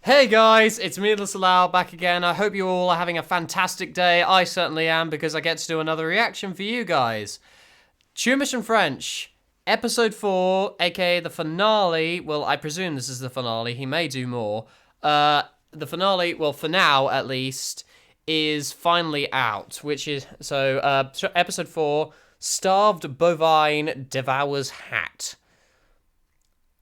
Hey guys, it's me, Salau, back again. I hope you all are having a fantastic day. I certainly am, because I get to do another reaction for you guys. Chumish and French, episode 4, aka the finale. Well, I presume this is the finale. He may do more. The finale, well, for now at least, is finally out, which is episode 4, Starved Bovine Devours Hat.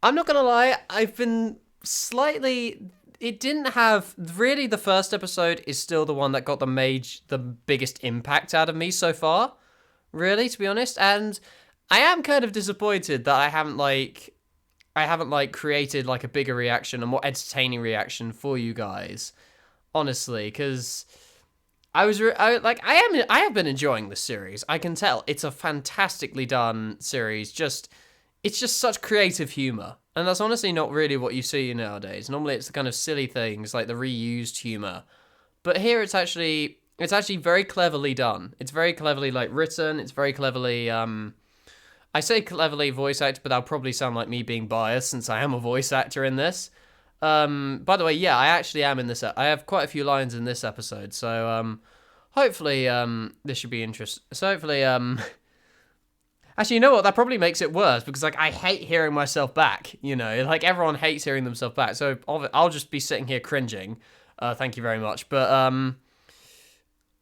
I'm not gonna lie, I've been slightly... It didn't have... Really, the first episode is still the one that got the biggest impact out of me so far. Really, to be honest. And I am kind of disappointed that I haven't created, like, a bigger reaction, a more entertaining reaction for you guys. Honestly, because... I have been enjoying this series. I can tell. It's a fantastically done series. It's just such creative humor. And that's honestly not really what you see nowadays. Normally it's the kind of silly things, like the reused humor. But here it's actually very cleverly done. It's very cleverly, like, written. It's very cleverly, I say cleverly voice acted, but that'll probably sound like me being biased since I am a voice actor in this. By the way, yeah, I actually am in this. I have quite a few lines in this episode. So, hopefully, this should be interesting. So hopefully, actually, you know what? That probably makes it worse, because, like, I hate hearing myself back, you know? Like, everyone hates hearing themselves back, so I'll just be sitting here cringing. Thank you very much. But,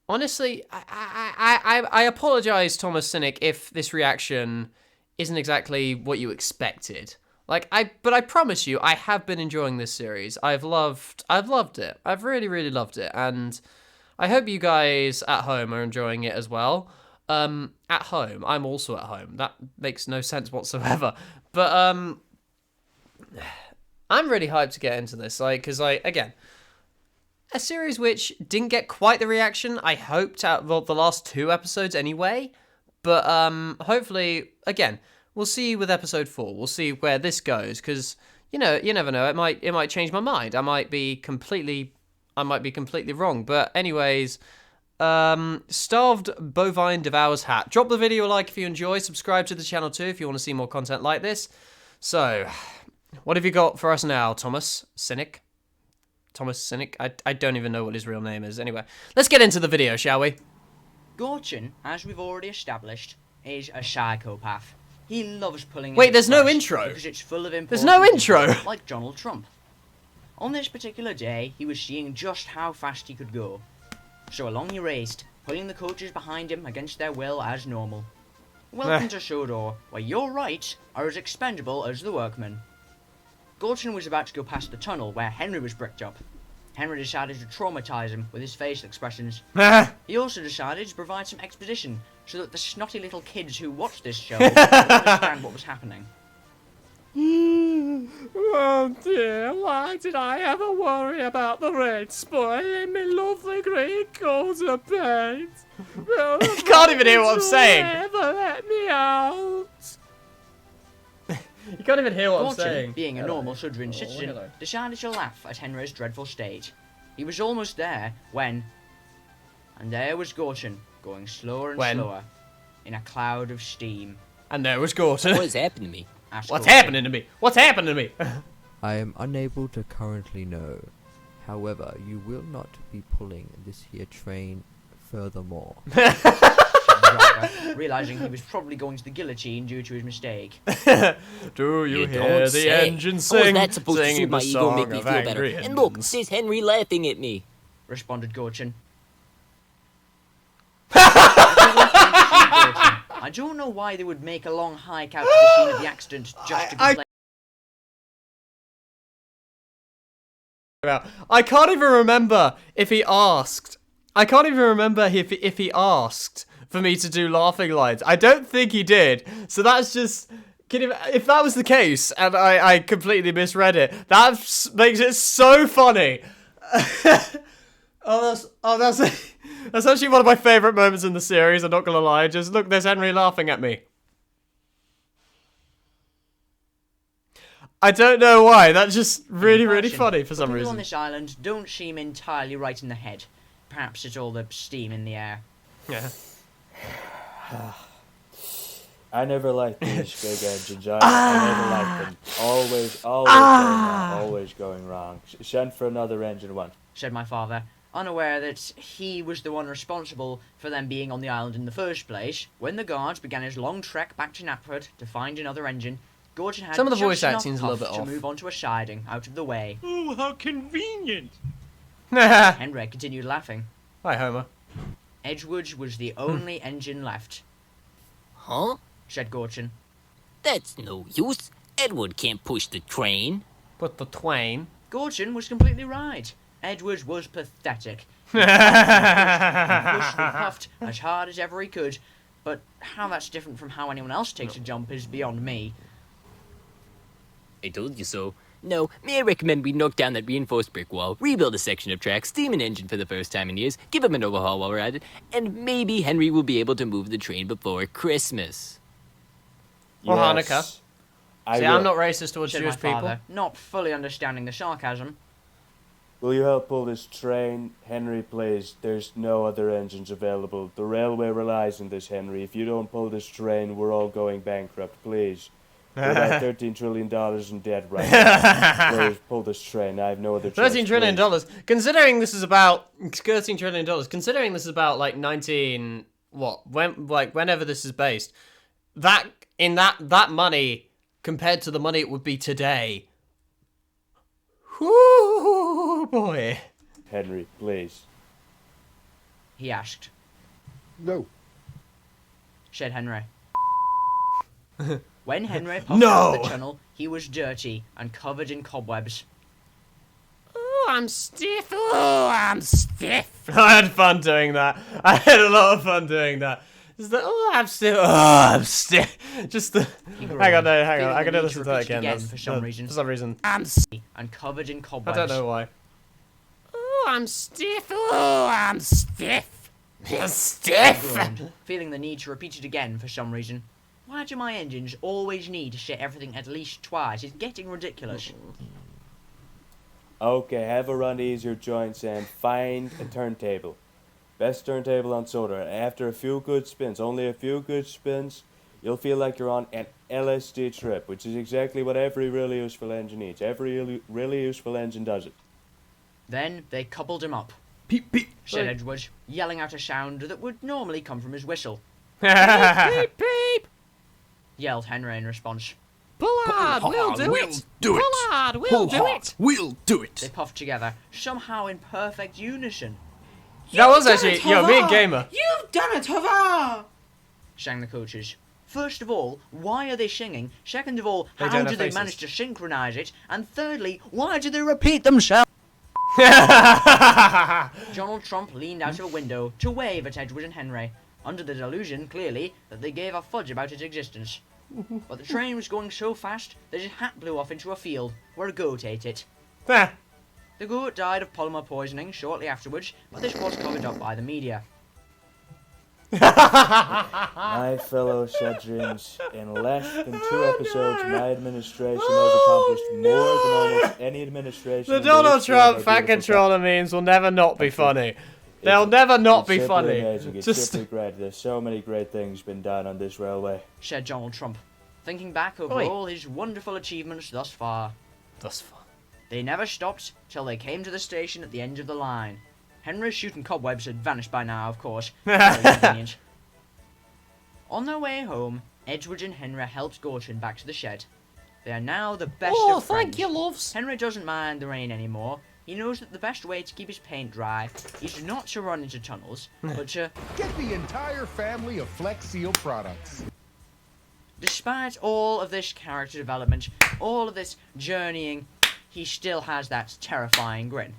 honestly, I apologize, Thomas Cynic, if this reaction isn't exactly what you expected. Like, but I promise you, I have been enjoying this series. I've loved it. I've really, really loved it, and I hope you guys at home are enjoying it as well. At home. I'm also at home. That makes no sense whatsoever. But, I'm really hyped to get into this, like, because, like, again, a series which didn't get quite the reaction I hoped out of the last 2 episodes anyway. But, hopefully, again, we'll see with episode 4. We'll see where this goes, because, you know, you never know. It might change my mind. I might be completely wrong. But anyways... Starved Bovine Devours Hat. Drop the video a like if you enjoy. Subscribe to the channel too if you want to see more content like this. So, what have you got for us now, Thomas Cynic? Thomas Cynic? I don't even know what his real name is. Anyway, let's get into the video, shall we? Gorchin, as we've already established, is a psychopath. He loves pulling... Wait, there's no intro. Because it's full of important... There's no intro. Like Donald Trump. On this particular day, he was seeing just how fast he could go. So along he raced, pulling the coaches behind him against their will as normal. Welcome to Shodor, where your rights are as expendable as the workmen. Gorton was about to go past the tunnel where Henry was bricked up. Henry decided to traumatize him with his facial expressions. He also decided to provide some exposition so that the snotty little kids who watched this show would understand what was happening. Oh dear, why did I ever worry about the red spoiling me lovely green coat of paint? You can't even hear what I'm saying. Never let me out. You can't even hear what I'm saying. Being a normal Sudrian citizen, decided to laugh at Henry's dreadful state. He was almost there when... And there was Gorton, going slower and slower, in a cloud of steam. And there was Gorton. What is happening to me? What's happening to me? What's happening to me? I am unable to currently know. However, you will not be pulling this here train furthermore. Realizing he was probably going to the guillotine due to his mistake. Do you hear the engine sing? How is that supposed to suit my ego, make me feel better? And look, there's Henry laughing at me. Responded Gorchin. I don't know why they would make a long hike out to the scene of the accident just to complain. I can't even remember if he asked. I can't even remember if he asked for me to do laughing lines. I don't think he did. So that's just... If that was the case, and I completely misread it, that makes it so funny. That's actually one of my favourite moments in the series, I'm not gonna lie. Just look, there's Henry laughing at me. I don't know why, that's just really, really funny for some reason. People on this island don't seem entirely right in the head. Perhaps it's all the steam in the air. Yeah. I never liked these big engines. I never liked them. Always going wrong. Send for another engine once. Said my father, unaware that he was the one responsible for them being on the island in the first place. When the guards began his long trek back to Knapford to find another engine, Gordon had Some of the just voice enough acting's a little puff bit to off. move on to a siding out of the way. Oh, how convenient! Henry continued laughing. Hi, Homer. Edgewood was the only engine left, Huh? said Gorton. That's no use. Edward can't push the train. But the twain. Gorton was completely right. Edward was pathetic. He pushed and puffed as hard as ever he could, but how that's different from how anyone else takes a jump is beyond me. I told you so. No, may I recommend we knock down that reinforced brick wall, rebuild a section of track, steam an engine for the first time in years, give him an overhaul while we're at it, and maybe Henry will be able to move the train before Christmas. Or Hanukkah. See, I'm not racist towards Said Jewish my father, people. not fully understanding the sarcasm. Will you help pull this train? Henry, please. There's no other engines available. The railway relies on this, Henry. If you don't pull this train, we're all going bankrupt. Please. We're about $13 trillion in debt right now. Please pull this train. I have no other choice. $13 trillion. Considering this is about $13 trillion. Considering this is about like 19 what? Whenever this is based, that money compared to the money it would be today. Whoo boy. Henry, please. He asked. No. Said Henry. When Henry popped No. out of the tunnel, he was dirty and covered in cobwebs. Oh, I'm stiff. Oh, I'm stiff. I had fun doing that. I had a lot of fun doing that. Just the, oh, I'm stiff. Oh, I'm stiff. Just the. Hang on. I gotta listen to that again. For some reason. For some reason. I'm stiff and covered in I cobwebs. don't know why. Oh, I'm stiff. Oh, I'm stiff. Stiff. Groaned, feeling the need to repeat it again for some reason. Why do my engines always need to share everything at least twice? It's getting ridiculous. Okay, have a run to ease your joints and find a turntable. Best turntable on soda. After a few good spins, only a few good spins, you'll feel like you're on an LSD trip, which is exactly what every really useful engine needs. Every really useful engine does it. Then they coupled him up, Peep peep. said Edgewood, yelling out a sound that would normally come from his whistle. Peep peep. Yelled Henry in response. Bullard, we'll do it. Bullard, we'll do it. We'll do it! They puffed together, somehow in perfect unison. That was actually, me and Gamer. You've done it, hurrah! Sang the coaches. First of all, why are they singing? Second of all, They how don't do have they faces. manage to synchronize it? And thirdly, why do they repeat themselves? Donald Trump leaned out of a window to wave at Edgewood and Henry, under the delusion, clearly, that they gave a fudge about its existence. But the train was going so fast that his hat blew off into a field, where a goat ate it. Ah. The goat died of polymer poisoning shortly afterwards, but this was covered up by the media. My fellow Shedrians, in less than 2 episodes, my administration has accomplished more than almost any administration. The in Donald history of Trump our fat beautiful controller memes will never not be funny. They'll never not be It's funny. simply amazing. It's Just simply great. There's so many great things been done on this railway. Said Donald Trump, thinking back over Oi. all his wonderful achievements thus far. thus far. They never stopped till they came to the station at the end of the line. Henry's shooting cobwebs had vanished by now, of course. Very convenient. On their way home, Edgewood and Henry helped Gorton back to the shed. They are now the best Oh, of friends. thank you, loves. Henry doesn't mind the rain anymore. He knows that the best way to keep his paint dry is not to run into tunnels, but to... Get the entire family of Flex Seal products. Despite all of this character development, all of this journeying, he still has that terrifying grin.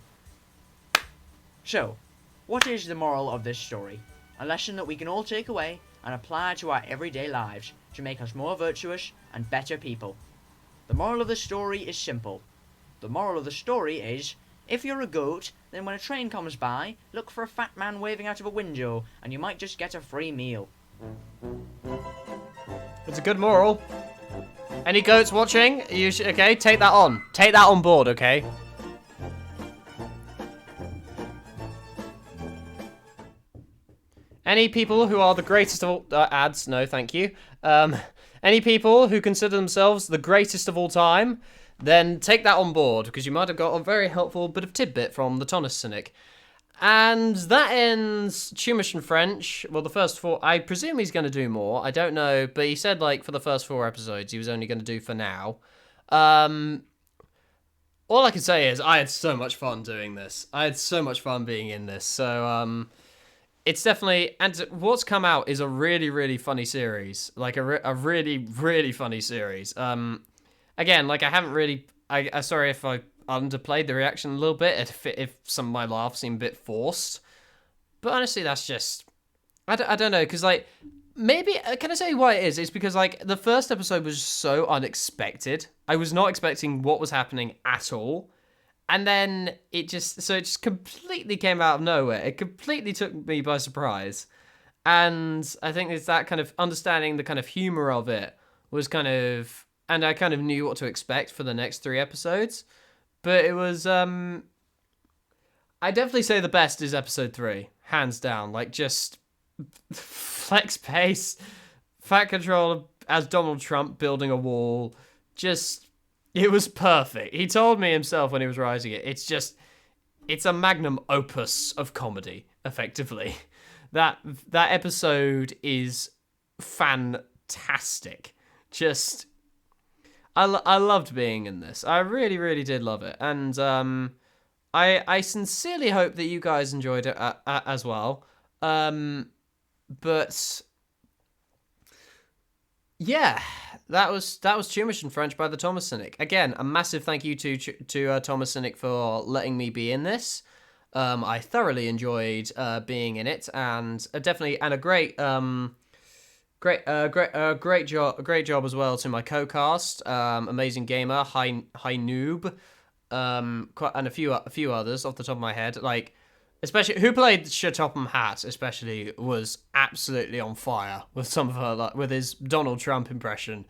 So, what is the moral of this story? A lesson that we can all take away and apply to our everyday lives to make us more virtuous and better people. The moral of the story is simple. The moral of the story is, if you're a goat, then when a train comes by, look for a fat man waving out of a window, and you might just get a free meal. It's a good moral. Any goats watching? Okay, take that on. Take that on board, okay? Any people who are the greatest of all... ads, no, thank you. Any people who consider themselves the greatest of all time, then take that on board, because you might have got a very helpful bit of tidbit from the Thomas Cynic. And that ends Chumish and French. Well, the first 4... I presume he's going to do more. I don't know, but he said, like, for the first 4 episodes, he was only going to do for now. All I can say is I had so much fun doing this. I had so much fun being in this. So, it's definitely... And what's come out is a really, really funny series. Like, a really, really funny series. Again, like, I haven't really... I'm sorry if I underplayed the reaction a little bit, if some of my laughs seem a bit forced. But honestly, that's just... I don't know, because, like... Maybe, can I say why it is? It's because, like, the first episode was so unexpected. I was not expecting what was happening at all. And then it just completely came out of nowhere. It completely took me by surprise. And I think it's that kind of understanding the kind of humor of it was kind of... And I kind of knew what to expect for the next 3 episodes. But it was, I definitely say the best is episode 3. Hands down. Like, just... flex pace, fat control as Donald Trump building a wall. Just, it was perfect. He told me himself when he was writing it, it's a magnum opus of comedy, effectively. That episode is fantastic. Just, I loved being in this. I really, really did love it. And I sincerely hope that you guys enjoyed it as well. But yeah, that was Chumish and French by the Thomas Cynic. Again, a massive thank you to Thomas Cynic for letting me be in this. I thoroughly enjoyed being in it, and definitely a great job as well to my co-cast, Amazing Gamer, High Noob, and a few others off the top of my head, like. Especially, who played Shatopham Hat, especially, was absolutely on fire with some of her, like, with his Donald Trump impression.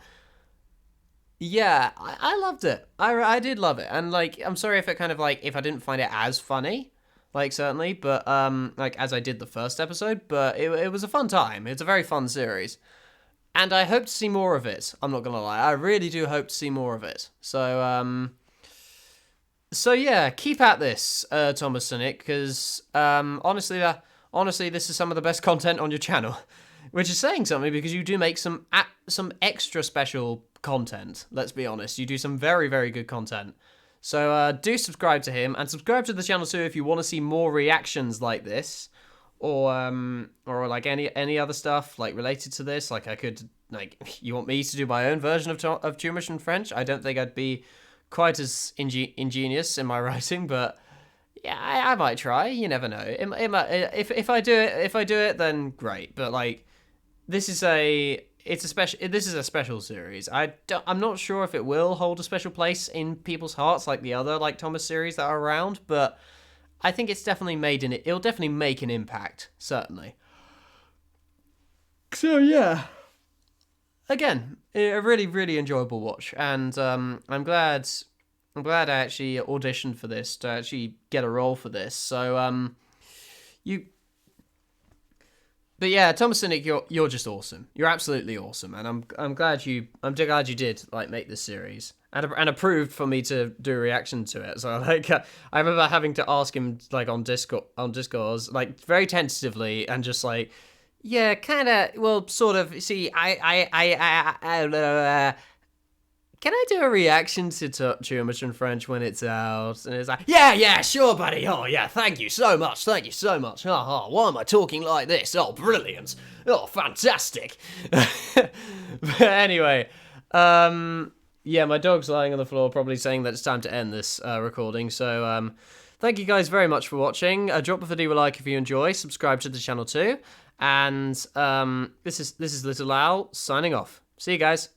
Yeah, I loved it. I did love it. And, like, I'm sorry if it kind of, like, if I didn't find it as funny, like, certainly, but, like, as I did the first episode, but it was a fun time. It's a very fun series. And I hope to see more of it, I'm not gonna lie. I really do hope to see more of it. So yeah, keep at this, Thomas Cynic, because honestly, this is some of the best content on your channel, which is saying something because you do make some extra special content. Let's be honest, you do some very, very good content. So do subscribe to him and subscribe to the channel too if you want to see more reactions like this, or like any other stuff like related to this. Like you want me to do my own version of Chumish and French? I don't think I'd be quite as ingenious in my writing, but yeah, I might try. You never know. It might, if I do it, then great. But like, this is a special series. I'm not sure if it will hold a special place in people's hearts like the other like Thomas series that are around, but I think it's definitely it'll definitely make an impact, certainly. So yeah. Again, a really, really enjoyable watch, and I'm glad I actually auditioned for this to actually get a role for this. So but yeah, Thomas Cynic, you're just awesome. You're absolutely awesome, and I'm glad you did like make this series and approved for me to do a reaction to it. So like I remember having to ask him like on Discord like very tentatively and just like. Yeah, kind of, well, sort of, see, can I do a reaction to Chumish and French when it's out? And it's like, yeah, sure, buddy, oh, yeah, thank you so much, why am I talking like this? Oh, brilliant, oh, fantastic. But anyway, yeah, my dog's lying on the floor, probably saying that it's time to end this recording, so, thank you guys very much for watching. Drop a video a like if you enjoy, subscribe to the channel too. And this is Little Owl signing off. See you guys.